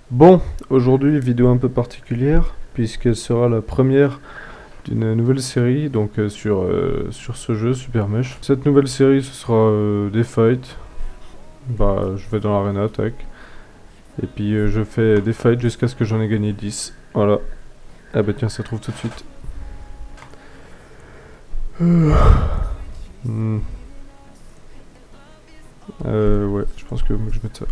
Bon, aujourd'hui, vidéo un peu particulière, puisqu'elle sera la première d'une nouvelle série donc sur ce jeu Super Mesh. Cette nouvelle série, ce sera des fights. Bah, je vais dans l'arena, tac. Et puis je fais des fights jusqu'à ce que j'en ai gagné 10. Voilà. Ah bah tiens, ça trouve tout de suite. Hmm. Ouais, je pense que je mette ça.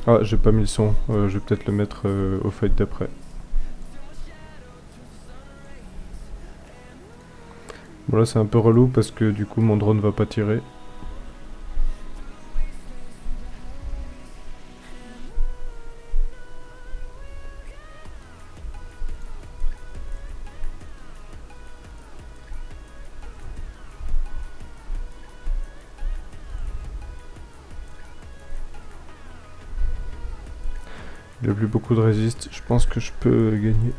Ah, j'ai pas mis le son. Je vais peut-être le mettre au fight d'après. Bon là c'est un peu relou parce que du coup mon drone va pas tirer. Il a plus beaucoup de résist. Je pense que je peux gagner.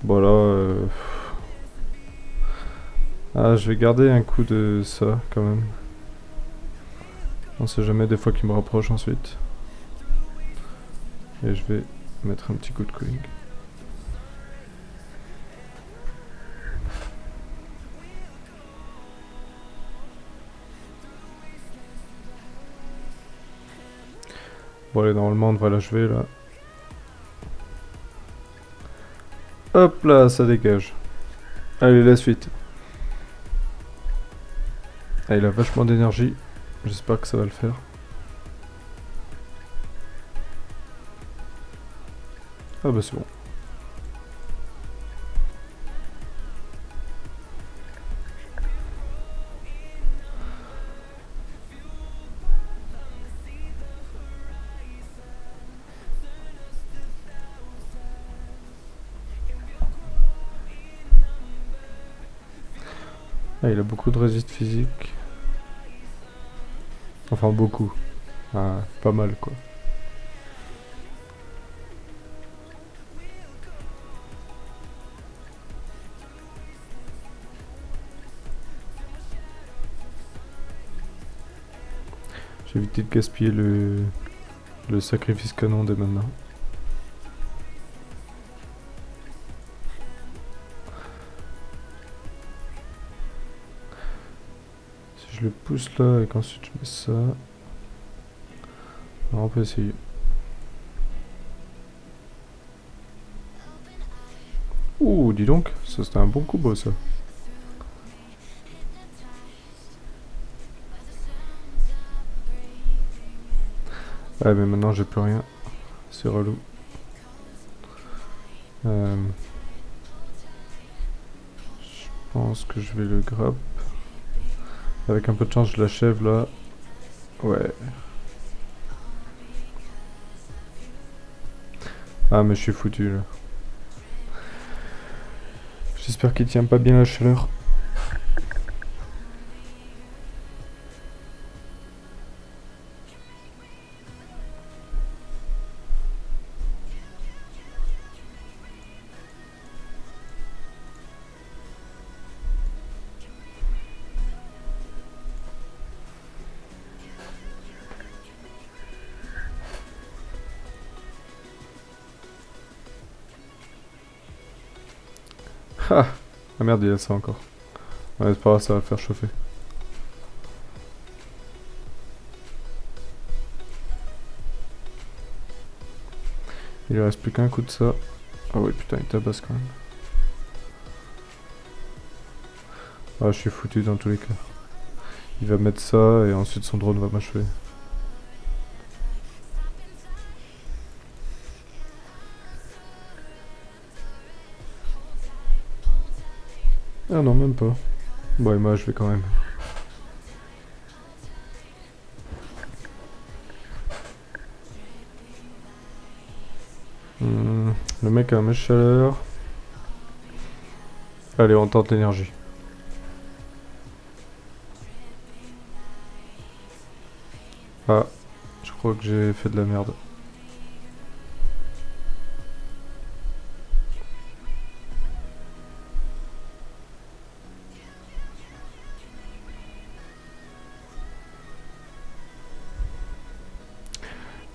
Bon là, ah, je vais garder un coup de ça quand même. On sait jamais des fois qu'il me rapproche ensuite. Et je vais mettre un petit coup de cooling. Bon allez, normalement on devrait l'achever là. Hop là, ça dégage. Allez, la suite. Ah, il a vachement d'énergie. J'espère que ça va le faire. Ah bah c'est bon. Ah, il a beaucoup de résist physique. Enfin beaucoup. Ah, pas mal quoi. J'ai évité de gaspiller le sacrifice canon dès maintenant. Si je le pousse là et qu'ensuite je mets ça... Alors on peut essayer. Ouh, dis donc, ça c'était un bon combo ça. Ouais mais maintenant j'ai plus rien. C'est relou. Je pense que je vais le grab. Avec un peu de chance je l'achève là. Ouais. Ah mais je suis foutu là. J'espère qu'il tient pas bien la chaleur. Ah, ah merde, il y a ça encore. Ouais, c'est pas grave, ça va faire chauffer. Il lui reste plus qu'un coup de ça. Ah ouais, putain, il tabasse quand même. Ah, je suis foutu dans tous les cas. Il va mettre ça et ensuite son drone va m'achever. Ah non, même pas. Bon, et moi je vais quand même. Le mec a un mèche chaleur. Allez, on tente l'énergie. Ah, je crois que j'ai fait de la merde.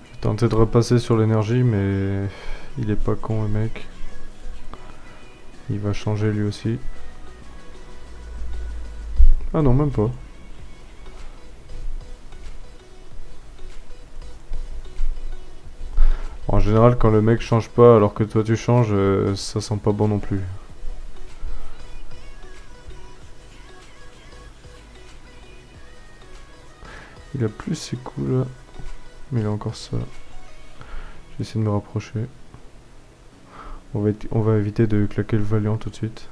J'ai tenté de repasser sur l'énergie, mais il est pas con le mec. Il va changer lui aussi. Ah non, même pas. En général, quand le mec change pas alors que toi tu changes, ça sent pas bon non plus. Il a plus ses coups là. Mais il a encore ça. Je vais essayer de me rapprocher. On va éviter de claquer le Valiant tout de suite.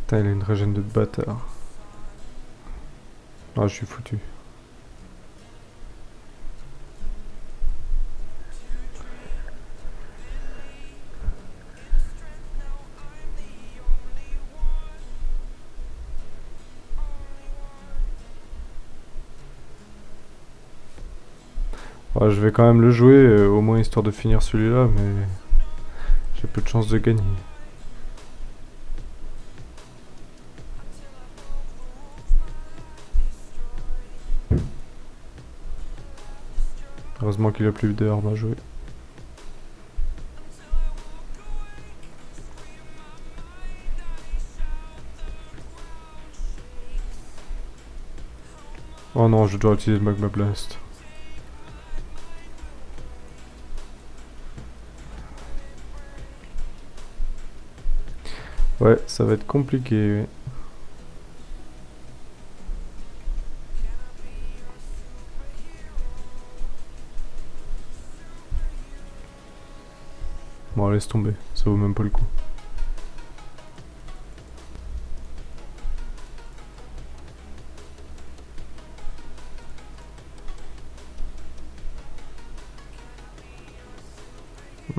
Putain, il a une régène de bâtard. Ah, je suis foutu. Ouais, je vais quand même le jouer, au moins histoire de finir celui-là, mais j'ai peu de chance de gagner. Heureusement qu'il a plus d'armes à jouer. Oh non, je dois utiliser le Magma Blast. Ouais, ça va être compliqué. Ouais. Bon, laisse tomber, ça vaut même pas le coup.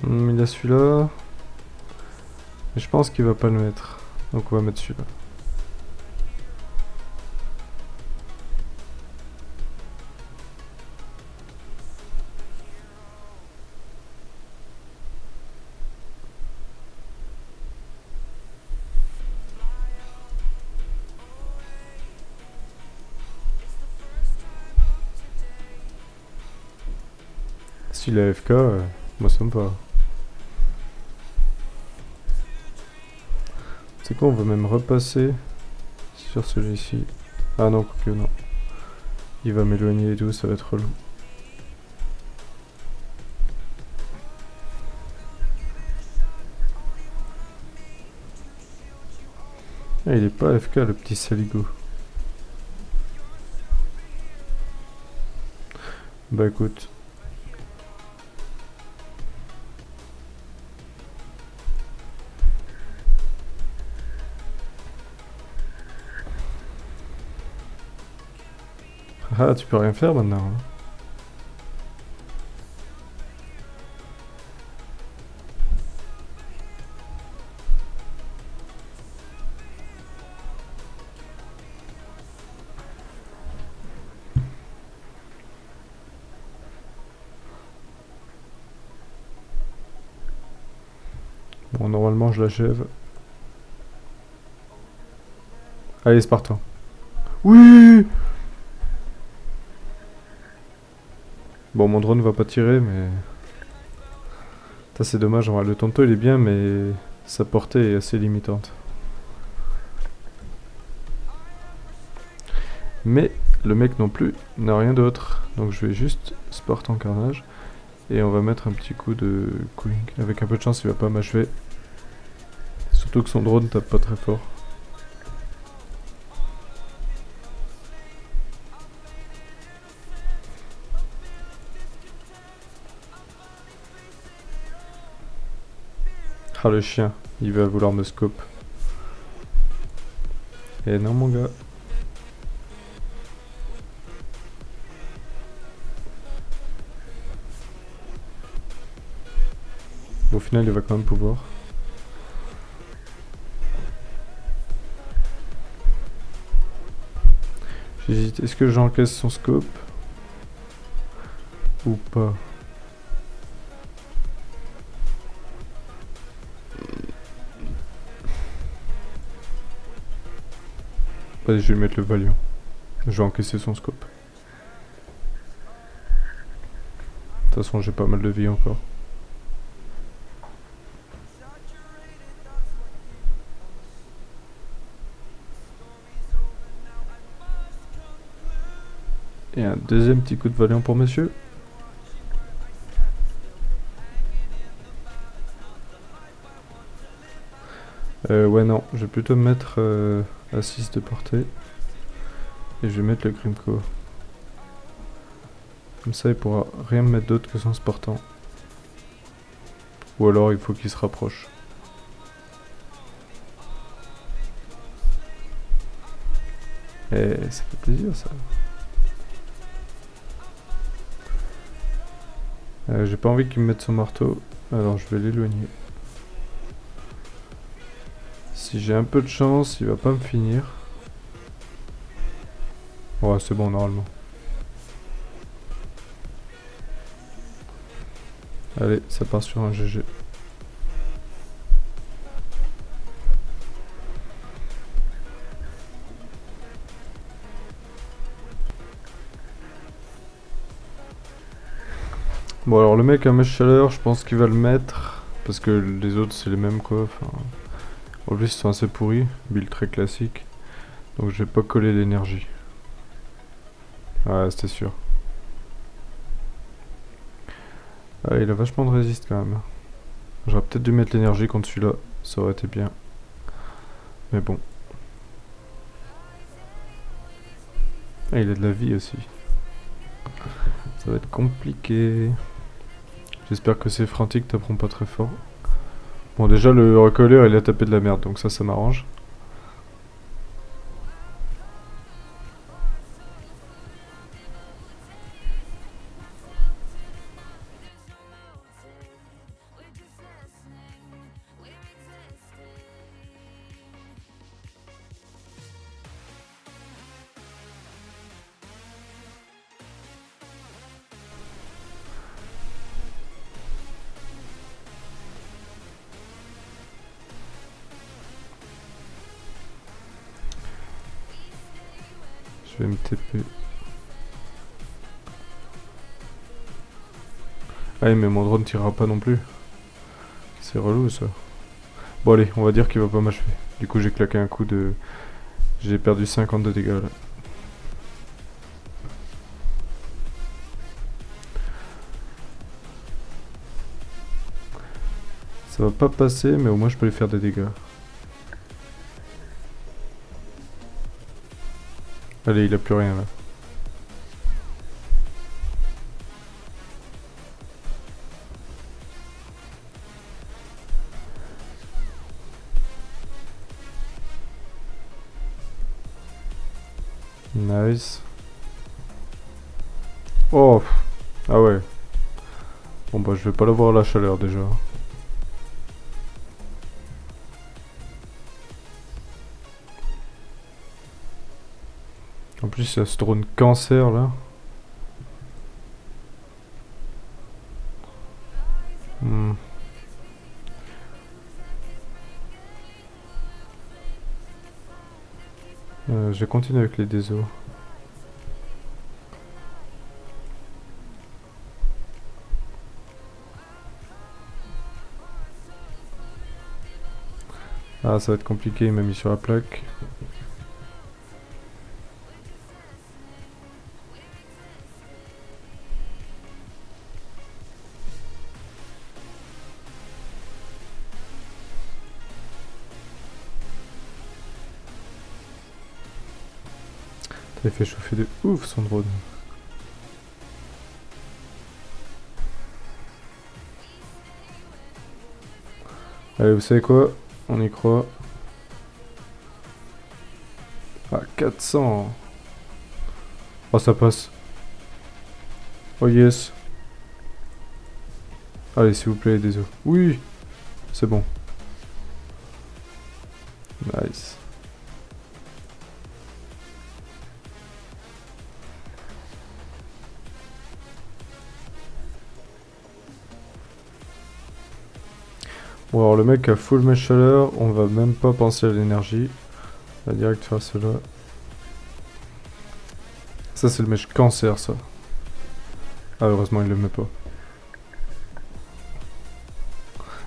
Il a celui-là. Mais je pense qu'il va pas le mettre. Donc on va mettre celui-là. S'il est AFK, moi ça me va. C'est quoi, on va même repasser sur celui-ci. Ah non, que non. Il va m'éloigner et tout, ça va être relou. Ah, il est pas AFK le petit saligo. Bah écoute. Ah, tu peux rien faire maintenant. Hein. Bon, normalement je l'achève. Allez, Spartan. Oui! Bon, mon drone va pas tirer, mais... Ça c'est dommage, le tonto il est bien, mais sa portée est assez limitante. Mais le mec non plus n'a rien d'autre. Donc je vais juste Spartan Carnage. Et on va mettre un petit coup de cooling. Avec un peu de chance, il va pas m'achever. Surtout que son drone tape pas très fort. Ah, le chien, il va vouloir me scope. Eh non, mon gars. Au final, il va quand même pouvoir. J'hésite, est-ce que j'encaisse son scope ou pas? Vas-y, je vais mettre le Valiant. Je vais encaisser son scope. De toute façon, j'ai pas mal de vie encore. Et un deuxième petit coup de Valiant pour monsieur. Ouais, non, je vais plutôt mettre à 6 de portée. Et je vais mettre le Grimco. Comme ça, il pourra rien me mettre d'autre que son sportant. Ou alors, il faut qu'il se rapproche. Et ça fait plaisir, ça. J'ai pas envie qu'il me mette son marteau, alors je vais l'éloigner. Si j'ai un peu de chance, il va pas me finir. Ouais, c'est bon normalement. Allez, ça part sur un GG. Bon, alors le mec à mèche chaleur, je pense qu'il va le mettre. Parce que les autres, c'est les mêmes quoi. Enfin, en plus, ils sont assez pourris. Build très classique. Donc je vais pas coller l'énergie. Ouais, c'était sûr. Ah, il a vachement de résiste quand même. J'aurais peut-être dû mettre l'énergie contre celui-là. Ça aurait été bien. Mais bon. Ah, il a de la vie aussi. Ça va être compliqué. J'espère que ces frantiques taperont pas très fort. Bon, déjà, le recolleur, il a tapé de la merde, donc ça m'arrange. Je vais me TP. Ah mais mon drone tirera pas non plus. C'est relou ça. Bon allez, on va dire qu'il va pas m'achever. Du coup j'ai claqué un coup de... J'ai perdu 50 de dégâts là. Ça va pas passer mais au moins je peux lui faire des dégâts. Allez, il a plus rien là. Nice. Oh. Ah ouais. Bon bah je vais pas l'avoir à la chaleur déjà. En plus il y a ce drone cancer là. Je vais continuer avec les désos. Ah ça va être compliqué, il m'a mis sur la plaque. Ça fait chauffer de ouf son drone. Allez, vous savez quoi? On y croit. Ah, 400. Oh, ça passe. Oh yes. Allez, s'il vous plaît, des os. Oui, c'est bon. Nice. Bon, alors le mec a full mèche chaleur, on va même pas penser à l'énergie. On va direct faire cela. Ça, c'est le mèche cancer, ça. Ah, heureusement, il le met pas.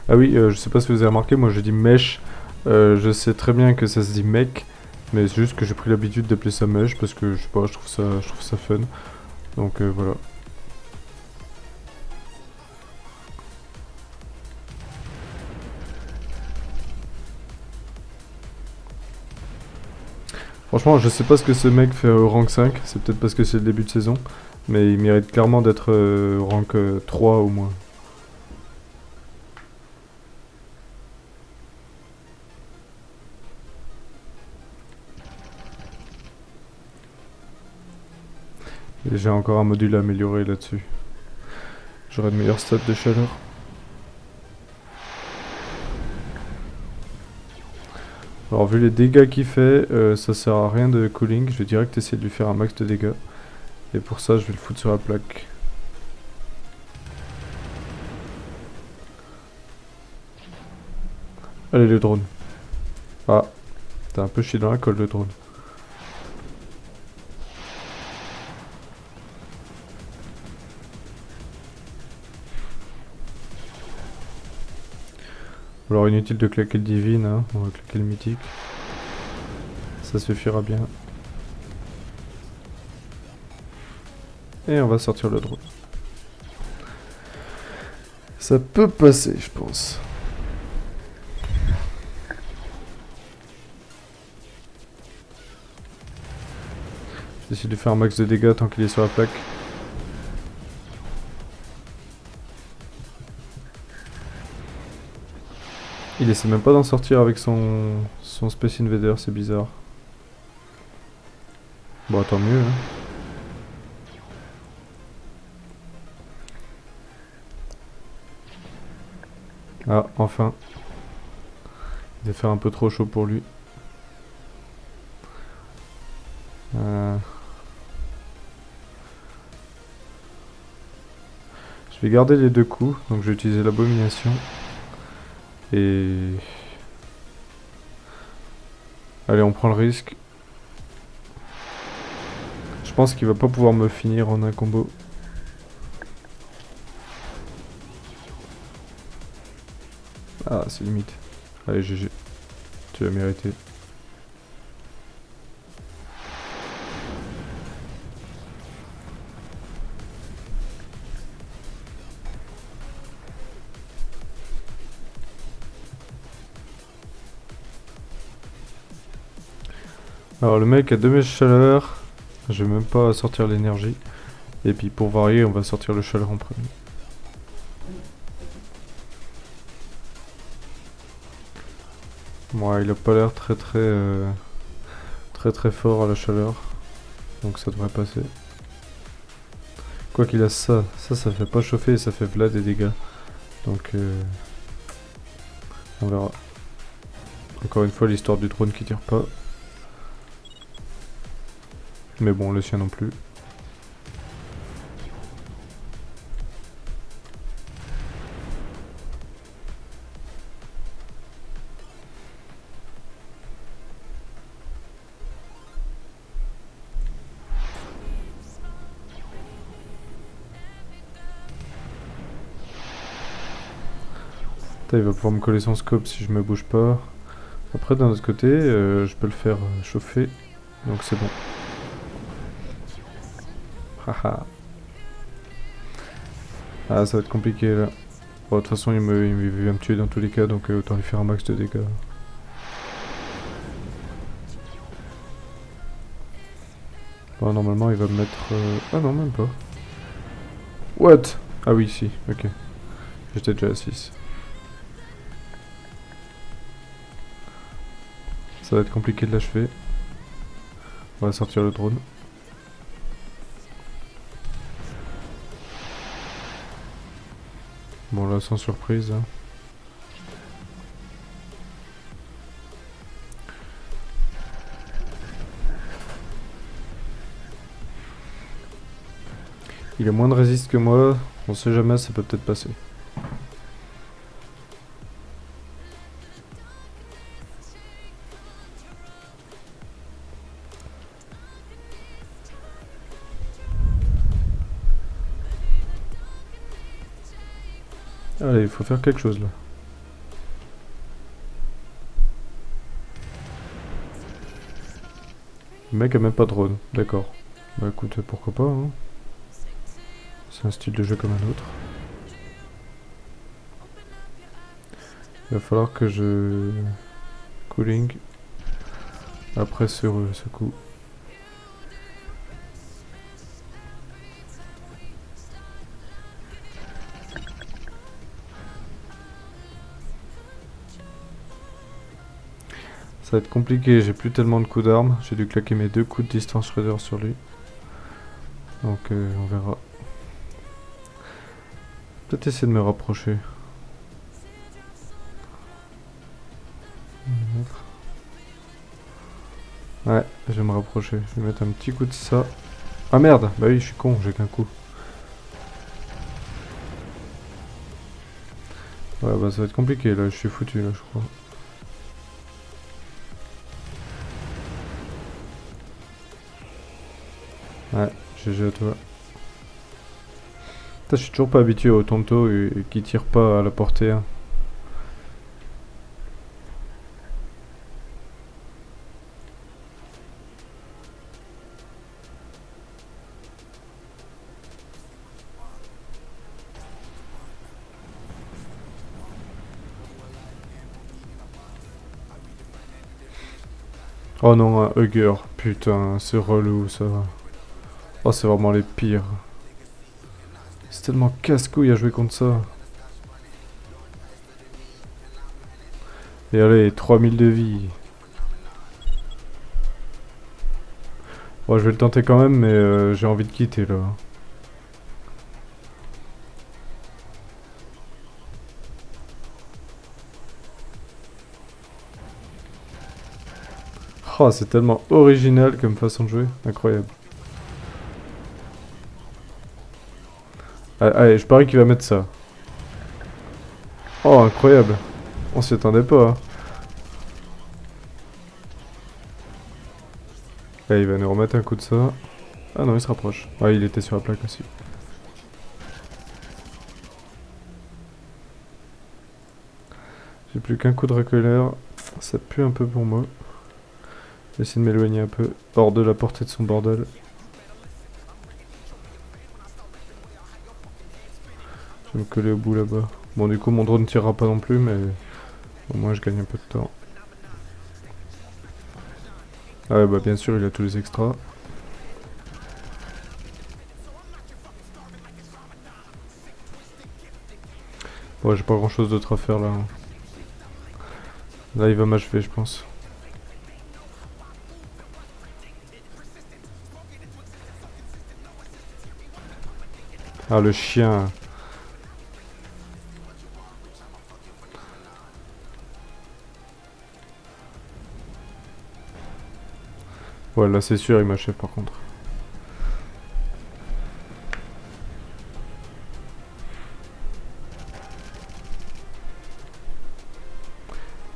Ah oui, je sais pas si vous avez remarqué, moi je dis mèche. Je sais très bien que ça se dit mec, mais c'est juste que j'ai pris l'habitude d'appeler ça mèche parce que je sais pas, je trouve ça fun. Donc voilà. Franchement, je sais pas ce que ce mec fait au rank 5, c'est peut-être parce que c'est le début de saison, mais il mérite clairement d'être rank 3 au moins. Et j'ai encore un module à améliorer là-dessus. J'aurai de meilleurs stats de chaleur. Alors vu les dégâts qu'il fait, ça sert à rien de cooling, je vais direct essayer de lui faire un max de dégâts. Et pour ça, je vais le foutre sur la plaque. Allez le drone. Ah, t'as un peu chié dans la colle le drone. Alors inutile de claquer le divine, hein. On va claquer le mythique. Ça suffira bien. Et on va sortir le drone. Ça peut passer, je pense. Je vais essayer de faire un max de dégâts tant qu'il est sur la plaque. Il essaie même pas d'en sortir avec son Space Invader, c'est bizarre. Bon, tant mieux, hein. Ah, enfin. Il va faire un peu trop chaud pour lui. Je vais garder les deux coups, donc je vais utiliser l'abomination. Et... Allez, on prend le risque. Je pense qu'il va pas pouvoir me finir en un combo. Ah, c'est limite. Allez, GG. Tu l'as mérité. Alors le mec a 2 mèches chaleur. Je vais même pas sortir l'énergie. Et puis pour varier, on va sortir le chaleur en premier. Ouais, il a pas l'air très fort à la chaleur. Donc ça devrait passer. Quoi qu'il a ça fait pas chauffer et ça fait v'là des dégâts. Donc on verra. Encore une fois l'histoire du drone qui tire pas. Mais bon, le sien non plus. Putain, il va pouvoir me coller son scope si je me bouge pas. Après, d'un autre côté, je peux le faire chauffer. Donc c'est bon. Haha. Ah, ça va être compliqué là. Bon, de toute façon, il va me tuer dans tous les cas, donc autant lui faire un max de dégâts. Bon, normalement, il va me mettre... Ah non, même pas. What? Ah oui, si, ok. J'étais déjà à 6. Ça va être compliqué de l'achever. On va sortir le drone. Bon là sans surprise. Hein. Il a moins de résiste que moi, on sait jamais, ça peut peut-être passer. Allez, il faut faire quelque chose là. Le mec a même pas de drone, d'accord. Bah écoute, pourquoi pas, hein. C'est un style de jeu comme un autre. Il va falloir que je... Cooling. Après ce coup. Ça va être compliqué, j'ai plus tellement de coups d'armes. J'ai dû claquer mes 2 coups de distance shredder sur lui. Donc on verra. Peut-être essayer de me rapprocher. Ouais, je vais me rapprocher. Je vais mettre un petit coup de ça. Ah merde, bah oui, je suis con, j'ai qu'un coup. Ouais, bah ça va être compliqué là, je suis foutu là, je crois. Ouais, GG à toi. Putain, je suis toujours pas habitué au tonto et qui tire pas à la portée. Hein. Oh non, un hugger. Putain, c'est relou ça. Oh, c'est vraiment les pires. C'est tellement casse-couille à jouer contre ça. Et allez, 3000 de vie. Bon, je vais le tenter quand même, mais j'ai envie de quitter là. Oh, c'est tellement original comme façon de jouer. Incroyable. Allez, je parie qu'il va mettre ça. Oh, incroyable. On s'y attendait pas. Hein. Allez, il va nous remettre un coup de ça. Ah non, il se rapproche. Ah, il était sur la plaque aussi. J'ai plus qu'un coup de recueilleur. Ça pue un peu pour moi. J'essaie de m'éloigner un peu hors de la portée de son bordel. Je vais me coller au bout là-bas. Bon, du coup, mon drone ne tirera pas non plus, mais au moins je gagne un peu de temps. Ah ouais, bah bien sûr, il a tous les extras. Bon, j'ai pas grand chose d'autre à faire là. Là, il va m'achever, je pense. Ah, le chien. Ouais, là, c'est sûr, il m'achève par contre.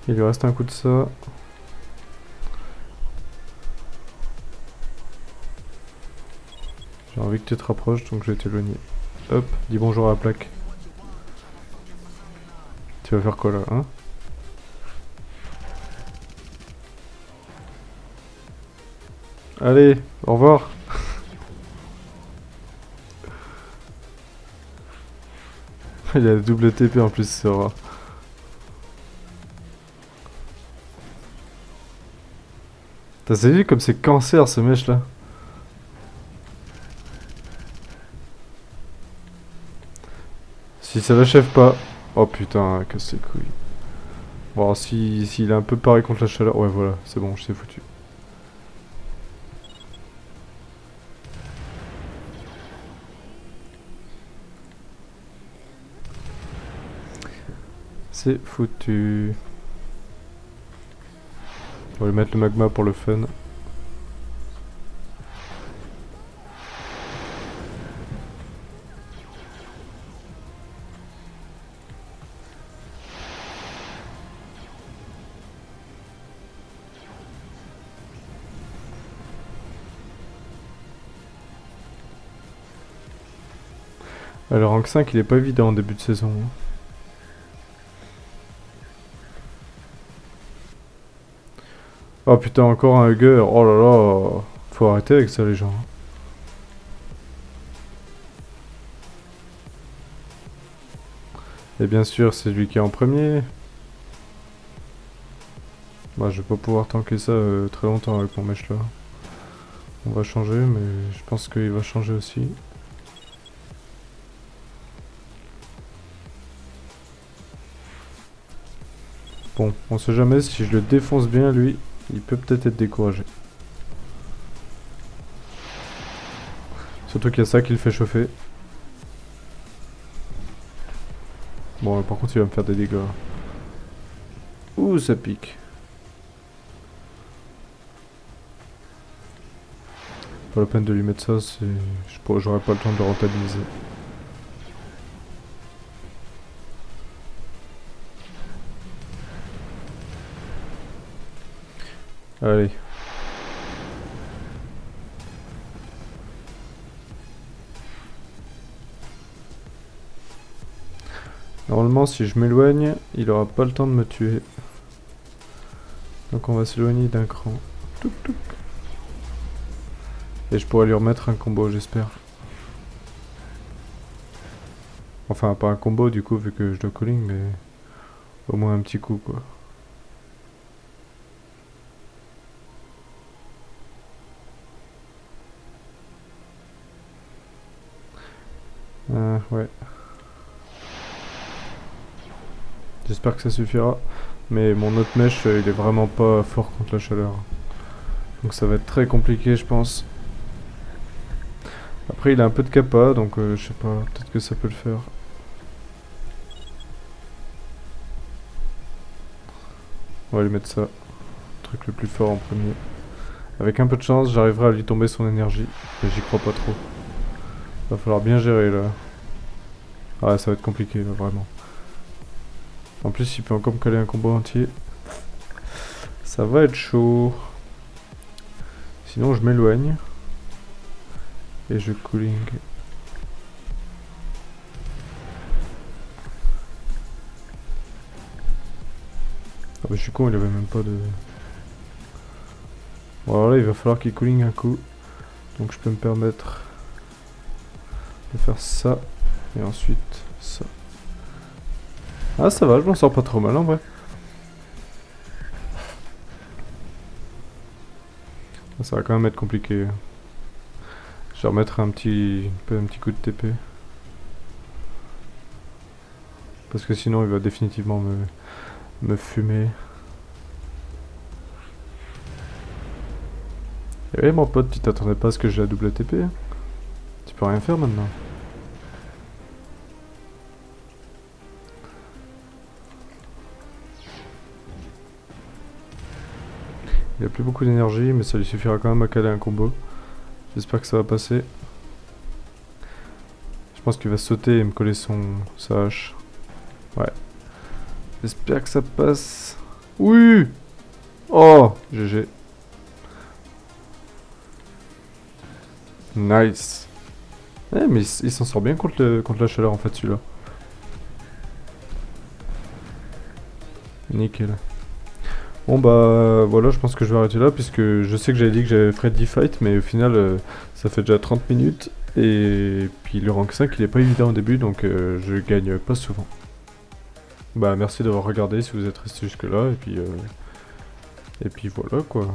Il lui reste un coup de ça. J'ai envie que tu te rapproches, donc je vais t'éloigner. Hop, dis bonjour à la plaque. Tu vas faire quoi là, hein? Allez, au revoir. Il a double TP en plus, ce rat. T'as vu comme c'est cancer ce mèche là? Si ça l'achève pas... Oh putain, casse les couilles. On va voir s'il est un peu pareil contre la chaleur. Ouais, voilà, c'est bon, je sais foutu. C'est foutu. On va lui mettre le magma pour le fun. Le rank 5 il est pas évident en début de saison. Hein. Oh putain, encore un hugger. Oh là là. Faut arrêter avec ça les gens. Et bien sûr, c'est lui qui est en premier. Bah, je vais pas pouvoir tanker ça très longtemps avec mon mèche là. On va changer, mais je pense qu'il va changer aussi. Bon, on sait jamais, si je le défonce bien lui, il peut peut-être être découragé. Surtout qu'il y a ça qui le fait chauffer. Bon, par contre il va me faire des dégâts. Ouh, ça pique. Pas la peine de lui mettre ça, j'aurais pas le temps de le rentabiliser. Allez. Normalement, si je m'éloigne, il aura pas le temps de me tuer. Donc on va s'éloigner d'un cran. Touc, touc. Et je pourrais lui remettre un combo, j'espère. Enfin, pas un combo du coup, vu que je dois calling, mais au moins un petit coup, quoi. Ouais. J'espère que ça suffira. Mais mon autre mèche, il est vraiment pas fort contre la chaleur. Donc ça va être très compliqué, je pense. Après, il a un peu de kappa, donc je sais pas, peut-être que ça peut le faire. On va lui mettre ça. Le truc le plus fort en premier. Avec un peu de chance, j'arriverai à lui tomber son énergie. Mais j'y crois pas trop. Va falloir bien gérer là. Ah, ça va être compliqué là, vraiment. En plus, il peut encore me coller un combo entier. Ça va être chaud. Sinon, je m'éloigne. Et je cooling. Ah bah je suis con, il avait même pas de... Bon alors là, il va falloir qu'il cooling un coup. Donc je peux me permettre de faire ça. Et ensuite ça. Ah ça va, je m'en sors pas trop mal en vrai. Ça va quand même être compliqué. Je vais remettre un petit coup de TP. Parce que sinon il va définitivement me fumer. Et oui mon pote, tu t'attendais pas à ce que j'ai la double TP. Tu peux rien faire maintenant. Il a plus beaucoup d'énergie, mais ça lui suffira quand même à caler un combo. J'espère que ça va passer. Je pense qu'il va sauter et me coller sa hache. Ouais. J'espère que ça passe. Oui. Oh, GG. Nice. Eh, mais il s'en sort bien contre la chaleur en fait celui-là. Nickel. Bon bah voilà, je pense que je vais arrêter là puisque je sais que j'avais dit que j'avais fait 10 fights, mais au final ça fait déjà 30 minutes. Et puis le rank 5 il est pas évident au début, donc je gagne pas souvent. Bah merci d'avoir regardé si vous êtes resté jusque là, et puis voilà quoi.